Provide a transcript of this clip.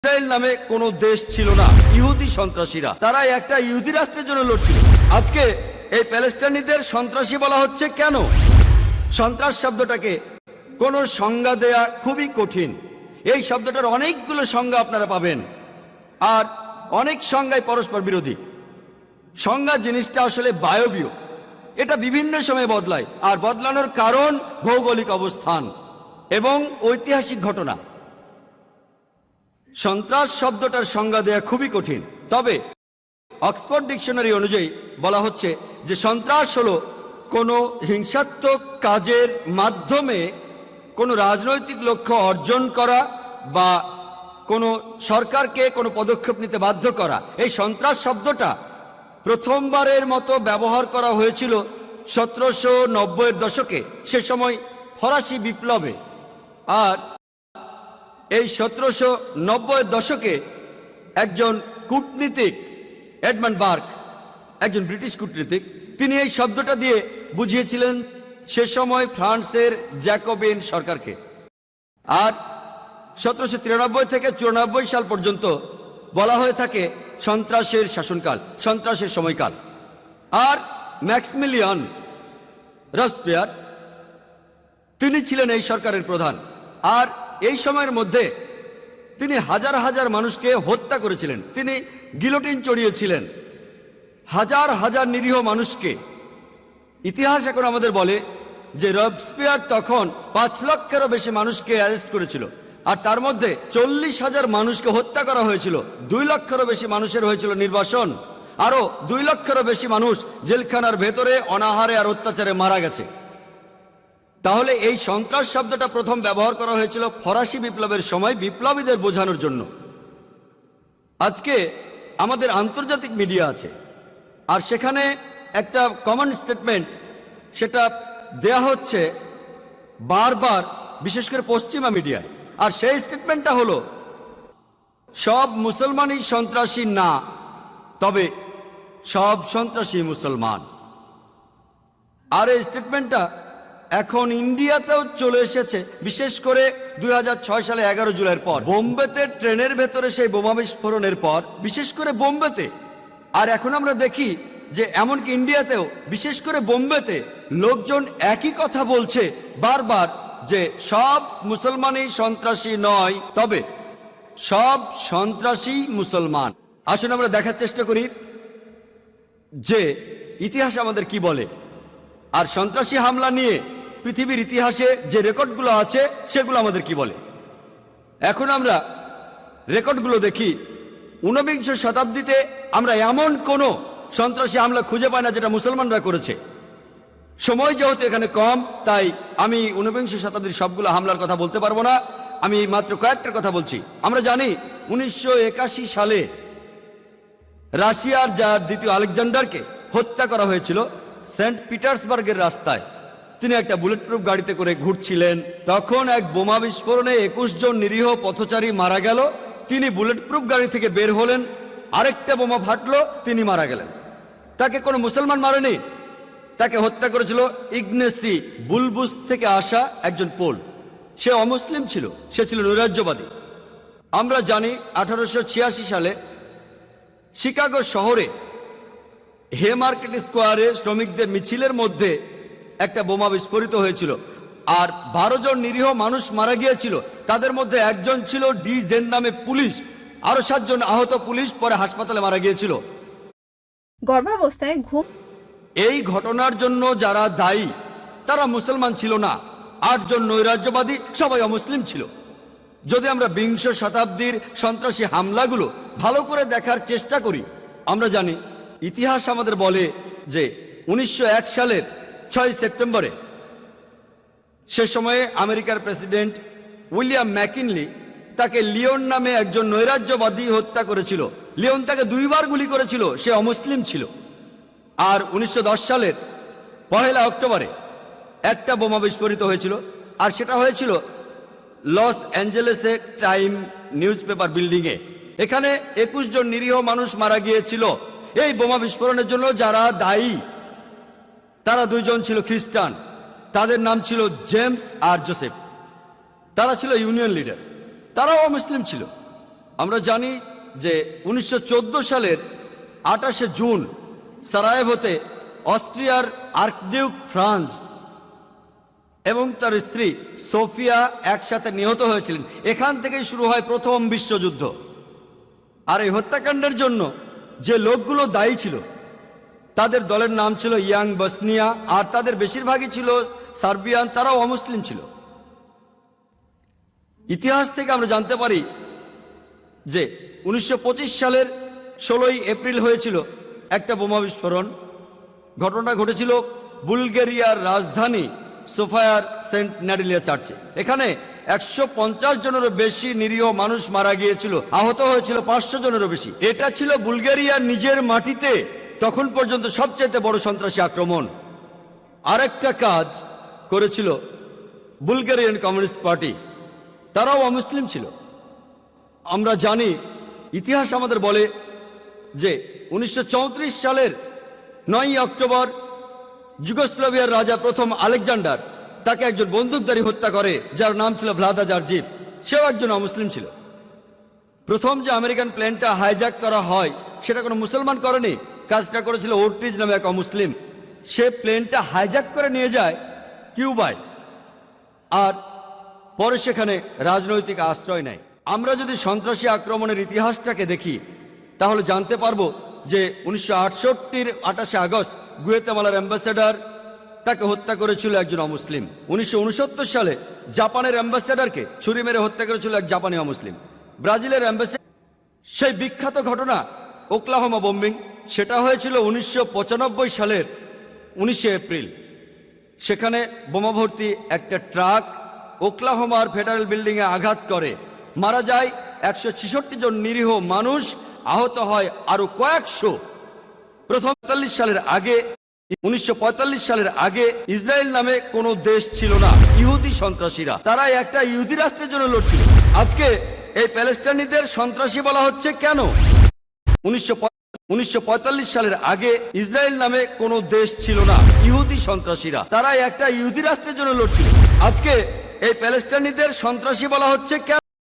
Israel নামে কোনো দেশ ছিল না। ইহুদি সন্ত্রাসীরা, তারা একটা ইহুদি রাষ্ট্রের জন্য লড়ছিল। আজকে এই প্যালেস্টাইনিদের সন্ত্রাসী বলা হচ্ছে কেন? সন্ত্রাস শব্দটাকে কোনো সংজ্ঞা দেয়া খুবই কঠিন। এই শব্দটার অনেকগুলো সংজ্ঞা আপনারা পাবেন, আর অনেক সংজ্ঞাই পরস্পর বিরোধী। সংজ্ঞা জিনিসটা আসলে বায়বীয়, এটা বিভিন্ন সময়ে বদলায়, আর বদলানোর কারণ ভৌগোলিক অবস্থান এবং ঐতিহাসিক ঘটনা। সন্ত্রাস শব্দটার সংজ্ঞা দেয়া খুবই কঠিন, তবে অক্সফোর্ড ডিকশনারি অনুযায়ী বলা হচ্ছে যে সন্ত্রাস হলো কোনো হিংসাত্মক কাজের মাধ্যমে কোনো রাজনৈতিক লক্ষ্য অর্জন করা বা কোনো সরকারকে কোনো পদক্ষেপ নিতে বাধ্য করা। এই সন্ত্রাস শব্দটা প্রথমবারের মতো ব্যবহার করা হয়েছিল 1790-এর দশকে, সে সময় ফরাসি বিপ্লবে। আর এই 1790-এর দশকে একজন কূটনীতিক, এডমান্ড বার্ক, একজন ব্রিটিশ কূটনীতিক, তিনি এই শব্দটা দিয়ে বুঝিয়েছিলেন সে সময় ফ্রান্সের জ্যাকোবিন সরকারকে। আর 1793 থেকে 94 সাল পর্যন্ত বলা হয়ে থাকে সন্ত্রাসের শাসনকাল, সন্ত্রাসের সময়কাল। আর ম্যাক্সিমিলিয়ান রবস্পিয়ার, তিনি ছিলেন এই সরকারের প্রধান। আর এই সময়ের মধ্যে তিনি হাজার হাজার মানুষকে হত্যা করেছিলেন, তিনি গিলোটিন চড়িয়েছিলেন হাজার হাজার নিরীহ মানুষকে। ইতিহাস এখন আমাদের বলে যে রবস্পিয়ার তখন 5 লক্ষেরও বেশি মানুষকে অ্যারেস্ট করেছিল, আর তার মধ্যে 40,000 মানুষকে হত্যা করা হয়েছিল। 2 লক্ষেরও বেশি মানুষের হয়েছিল নির্বাসন, আরো 2 লক্ষেরও বেশি মানুষ জেলখানার ভেতরে অনাহারে আর অত্যাচারে মারা গেছে। তাহলে এই সন্ত্রাস শব্দটা প্রথম ব্যবহার করা হয়েছিল ফরাসি বিপ্লবের সময় বিপ্লবীদের বোঝানোর জন্য। আজকে আমাদের আন্তর্জাতিক মিডিয়া আছে, আর সেখানে একটা কমন স্টেটমেন্ট সেটা দেয়া হচ্ছে বারবার, বিশেষ করে পশ্চিমা মিডিয়ায়। আর সেই স্টেটমেন্টটা হলো সব মুসলমানই সন্ত্রাসী না, তবে সব সন্ত্রাসী মুসলমান। আর এই স্টেটমেন্টটা এখন ইন্ডিয়াতেও চলে এসেছে, বিশেষ করে 2006 সালে 11 জুলাইয়ের পর বোম্বেতে ট্রেনের ভেতরে সেই বোমা বিস্ফোরণের পর, বিশেষ করে বোম্বেতে। আর এখন আমরা দেখি যে এমনকি ইন্ডিয়াতেও, বিশেষ করে বোম্বেতে, লোকজন একই কথা বলছে বারবার যে সব মুসলমানই সন্ত্রাসী নয়, তবে সব সন্ত্রাসী মুসলমান। আসুন আমরা দেখার চেষ্টা করি যে ইতিহাস আমাদের কি বলে, আর সন্ত্রাসী হামলা নিয়ে পৃথিবীর ইতিহাসে যে রেকর্ডগুলো আছে সেগুলো আমাদের কি বলে। এখন আমরা রেকর্ডগুলো দেখি। 19বিংশ শতাব্দীতে আমরা এমন কোনো সন্ত্রাসী হামলা খুঁজে পাই না যেটা মুসলমানরা করেছে। সময় যেহেতু এখানে কম, তাই আমি 19বিংশ শতাব্দীর সবগুলো হামলার কথা বলতে পারবো না, আমি মাত্র কয়েকটার কথা বলছি। আমরা জানি 1981 সালে রাশিয়ার যার দ্বিতীয় আলেকজান্ডারকে হত্যা করা হয়েছিল সেন্ট পিটার্সবার্গের রাস্তায়। তিনি একটা বুলেট প্রুফ গাড়িতে করে ঘুরছিলেন, তখন এক বোমা বিস্ফোরণে 21 জন নিরীহ পথচারী মারা গেল। তিনি বুলেট প্রুফ গাড়ি থেকে বের হলেন, আরেকটা বোমা ফাটলো, তিনি মারা গেলেন। তাকে কোনো মুসলমান মারেনি, তাকে হত্যা করেছিল ইগনেসি বুলবুস থেকে আসা একজন পোল। সে অমুসলিম ছিল, সে ছিল নৈরাজ্যবাদী। আমরা জানি 1886 সালে শিকাগো শহরে হে মার্কেট স্কোয়ারে শ্রমিকদের মিছিলের মধ্যে একটা বোমা বিস্ফোরিত হয়েছিল, আর 12 জন নিরীহ মানুষ মারা গিয়েছিল। তাদের মধ্যে একজন ছিল ডি জেন নামে পুলিশ, আরো 7 জন আহত পুলিশ পরে হাসপাতালে মারা গিয়েছিল গর্ভাবস্থায় ঘুম। এই ঘটনার জন্য যারা দায়ী তারা মুসলমান ছিল না। 8 জন নৈরাজ্যবাদী, সবাই অমুসলিম ছিল। যদি আমরা বিংশ শতাব্দীর সন্ত্রাসী হামলাগুলো ভালো করে দেখার চেষ্টা করি, আমরা জানি ইতিহাস আমাদের বলে যে 1901 সালের 6 সেপ্টেম্বরে সে সময়ে আমেরিকার প্রেসিডেন্ট উইলিয়াম ম্যাকিনলি তাকে লিওন নামে একজন নৈরাজ্যবাদী হত্যা করেছিল। লিওন তাকে 2 বার গুলি করেছিল, সে অমুসলিম ছিল। আর 1910 সালের 1 অক্টোবরে একটা বোমা বিস্ফোরিত হয়েছিল, আর সেটা হয়েছিল লস অ্যাঞ্জেলেসে টাইম নিউজ পেপার বিল্ডিংয়ে। এখানে 21 জন নিরীহ মানুষ মারা গিয়েছিল। এই বোমা বিস্ফোরণের জন্য যারা দায়ী তারা 2 জন ছিল খ্রিস্টান, তাদের নাম ছিল জেমস আর জোসেফ। তারা ছিল ইউনিয়ন লিডার, তারাও মুসলিম ছিল। আমরা জানি যে 1914 সালের 28শে জুন সারায়েভোতে অস্ট্রিয়ার আর্কডিউক ফ্রাঞ্জ এবং তার স্ত্রী সোফিয়া একসাথে নিহত হয়েছিলেন। এখান থেকেই শুরু হয় প্রথম বিশ্বযুদ্ধ। আর এই হত্যাকাণ্ডের জন্য যে লোকগুলো দায়ী ছিল তাদের দলের নাম ছিল ইয়াং বসনিয়া, আর তাদের বেশিরভাগই ছিল সার্বিয়ান, তারাও অমুসলিম ছিল। ইতিহাস থেকে আমরা জানতে পারি যে 1925 সালের 16ই এপ্রিল হয়েছিল একটা বোমা বিস্ফোরণ। ঘটনা ঘটেছিল বুলগেরিয়ার রাজধানী সোফায়ার সেন্ট ন্যাডিলিয়া চার্চে। এখানে 150 জনেরও বেশি নিরীহ মানুষ মারা গিয়েছিল, আহত হয়েছিল 500 জনেরও বেশি। এটা ছিল বুলগেরিয়ার নিজের মাটিতে তখন পর্যন্ত সবচেয়ে বড় সন্ত্রাসী আক্রমণ। আরেকটা কাজ করেছিল বুলগেরিয়ান কমিউনিস্ট পার্টি, তারাও অমুসলিম ছিল। আমরা জানি, ইতিহাস আমাদের বলে যে 1934 সালের 9ই অক্টোবর যুগোস্লাভিয়ার রাজা প্রথম আলেকজান্ডার, তাকে একজন বন্দুকধারী হত্যা করে যার নাম ছিল ভ্লাদা জার্জিভ। সেও একজন অমুসলিম ছিল। প্রথম যে আমেরিকান প্লেনটা হাইজ্যাক করা হয় সেটা কোনো মুসলমান করেনি, কাজটা করেছিল ওর্টিজ নামে এক অমুসলিম। সে প্লেনটা হাইজ্যাক করে নিয়ে যায় কিউবায়, আর পরে সেখানে রাজনৈতিক আশ্রয় নেয়। আমরা যদি সন্ত্রাসী আক্রমণের ইতিহাসটাকে দেখি তাহলে জানতে পারবো যে 1968-র 28শে আগস্ট গুয়েতেমালার অ্যাম্বাসেডর, তাকে হত্যা করেছিল একজন অমুসলিম। 1969 সালে জাপানের অ্যাম্বাসেডরকে ছুরি মেরে হত্যা করেছিল এক জাপানি অমুসলিম। ব্রাজিলের অ্যাম্বাসেডর, সেই বিখ্যাত ঘটনা ওকলাহোমা বোম্বিং, সেটা হয়েছিল 1995 সালের 19শে এপ্রিল। সেখানে বোমা ভর্তি একটা ট্রাক ওকলাহোমার ফেডারেল বিল্ডিংয়ে আঘাত করে, মারা যায় 166 জন নিরীহ মানুষ, আহত হয় আরো কয়েকশো। প্রথম 1945 সালের আগে ইসরায়েল নামে কোনো দেশ ছিল না। ইহুদি সন্ত্রাসীরা, তারা একটা ইহুদি রাষ্ট্রের জন্য লড়ছিল। আজকে এই প্যালেস্টাইনিদের সন্ত্রাসী বলা হচ্ছে কেন? 1945 সালের আগে ইসরায়েল নামে কোনো দেশ ছিল না। ইহুদি সন্ত্রাসীরা, তারা একটা ইহুদি রাষ্ট্রের জন্য লড়ছিল। আজকে এই প্যালেস্টাইনিদের সন্ত্রাসী বলা হচ্ছে কেন?